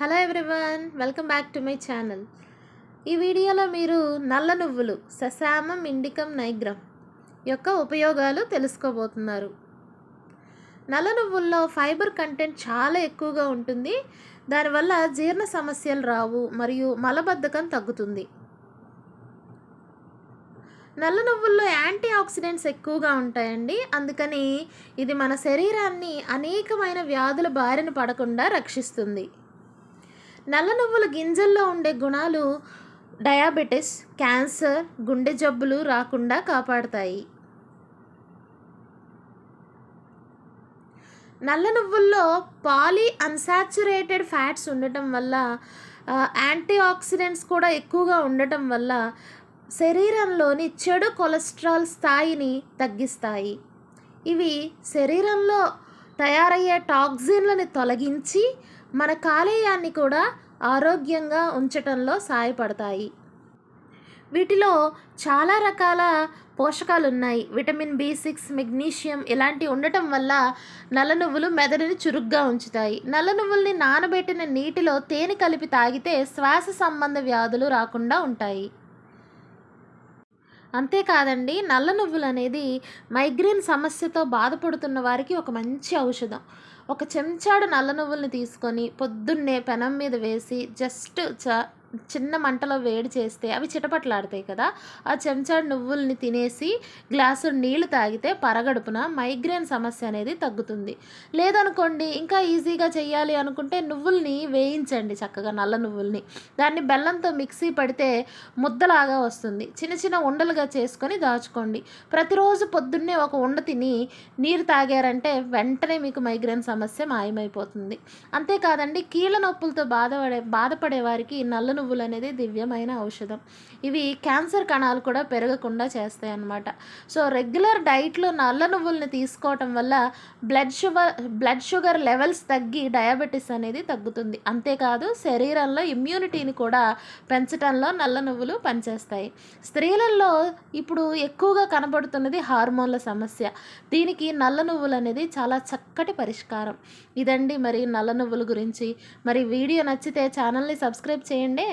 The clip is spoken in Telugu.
Hello everyone, welcome back to my channel. ఈ వీడియోలో మీరు నల్ల నువ్వులు సెసామమ్ ఇండికమ్ నైగ్రమ్ యొక్క ఉపయోగాలు తెలుసుకోబోతున్నారు. నల్ల నువ్వుల్లో ఫైబర్ కంటెంట్ చాలా ఎక్కువగా ఉంటుంది. దానివల్ల జీర్ణ సమస్యలు రావు మరియు మలబద్ధకం తగ్గుతుంది. నల్ల నువ్వుల్లో యాంటీ ఆక్సిడెంట్స్ ఎక్కువగా ఉంటాయండి. అందుకని ఇది మన శరీరాన్ని అనేకమైన వ్యాధుల బారిన పడకుండా రక్షిస్తుంది. నల్ల నువ్వుల గింజల్లో ఉండే గుణాలు డయాబెటిస్, క్యాన్సర్, గుండె జబ్బులు రాకుండా కాపాడతాయి. నల్ల నువ్వుల్లో పాలీ అన్సాచురేటెడ్ ఫ్యాట్స్ ఉండటం వల్ల యాంటీ ఆక్సిడెంట్స్ కూడా ఎక్కువగా ఉండటం వల్ల శరీరంలోని చెడు కొలెస్ట్రాల్ స్థాయిని తగ్గిస్తాయి. ఇవి శరీరంలో తయారయ్యే టాక్సిన్లను తొలగించి మన కాలేయాన్ని కూడా ఆరోగ్యంగా ఉంచటంలో సహాయపడతాయి. వీటిలో చాలా రకాల పోషకాలు ఉన్నాయి. విటమిన్ B6, మెగ్నీషియం ఇలాంటివి ఉండటం వల్ల నల్ల నువ్వులు మెదడుని చురుగ్గా ఉంచుతాయి. నల్ల నువ్వుల్ని నానబెట్టిన నీటిలో తేనె కలిపి తాగితే శ్వాస సంబంధ వ్యాధులు రాకుండా ఉంటాయి. అంతేకాదండి, నల్ల నువ్వులు అనేది మైగ్రేన్ సమస్యతో బాధపడుతున్న వారికి ఒక మంచి ఔషధం. ఒక చెంచాడు నల్ల నువ్వుల్ని తీసుకొని పొద్దున్నే పెనం మీద వేసి జస్ట్ చిన్న మంటలో వేడి చేస్తే అవి చిటపట్లాడతాయి కదా. ఆ చెంచాడు నువ్వుల్ని తినేసి గ్లాసు నీళ్లు తాగితే పరగడుపున మైగ్రేన్ సమస్య అనేది తగ్గుతుంది. లేదనుకోండి, ఇంకా ఈజీగా చేయాలి అనుకుంటే నువ్వుల్ని వేయించండి, చక్కగా నల్ల నువ్వుల్ని. దాన్ని బెల్లంతో మిక్సీ పడితే ముద్దలాగా వస్తుంది. చిన్న చిన్న ఉండలుగా చేసుకొని దాచుకోండి. ప్రతిరోజు పొద్దున్నే ఒక ఉండ తిని నీరు తాగారంటే వెంటనే మీకు మైగ్రేన్ సమస్య మాయమైపోతుంది. అంతేకాదండి, కీళ్ళ నొప్పులతో బాధపడే వారికి నల్ల నువ్వులు అనేది దివ్యమైన ఔషధం. ఇవి క్యాన్సర్ కణాలు కూడా పెరగకుండా చేస్తాయి అన్నమాట. సో రెగ్యులర్ డైట్లో నల్ల నువ్వుల్ని తీసుకోవటం వల్ల బ్లడ్ షుగర్ లెవెల్స్ తగ్గి డయాబెటీస్ అనేది తగ్గుతుంది. అంతేకాదు, శరీరంలో ఇమ్యూనిటీని కూడా పెంచడంలో నల్ల నువ్వులు పనిచేస్తాయి. స్త్రీలలో ఇప్పుడు ఎక్కువగా కనబడుతున్నది హార్మోన్ల సమస్య. దీనికి నల్ల నువ్వులు అనేది చాలా చక్కటి పరిష్కారం. ఇదండి మరి నల్ల నువ్వుల గురించి. మరి వీడియో నచ్చితే ఛానల్ని సబ్స్క్రైబ్ చేయండి.